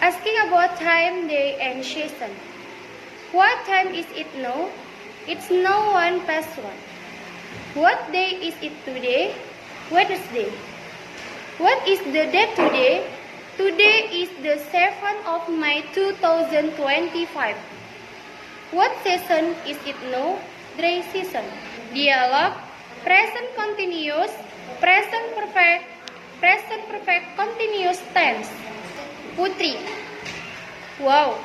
Asking about time, day, and season. What time is it now? It's now 1:01. What day is it today? Wednesday. What is the date today? Today is the 7th of May 2025. What season is it now? Dry season. Dialogue. Present continuous. Present perfect. Present perfect continuous tense. Putri. Wow,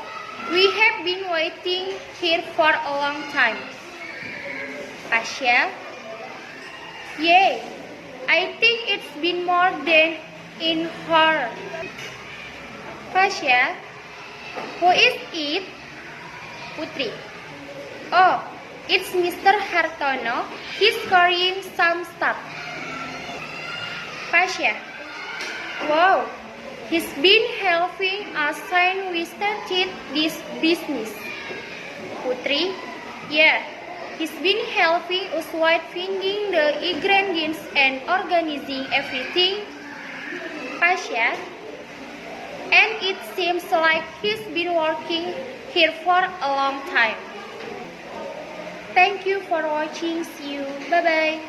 we have been waiting here for a long time. Asya. Yay, I think it's been more than in her. Fasya. Who is it? Putri. Oh, it's Mr. Hartono. He's carrying some stuff. Fasya. Wow, he's been helping us since we started this business. Putri. Yeah, he's been helping us with finding the ingredients and organizing everything. Fasya. And it seems like he's been working here for a long time. Thank you for watching. See you. Bye-bye.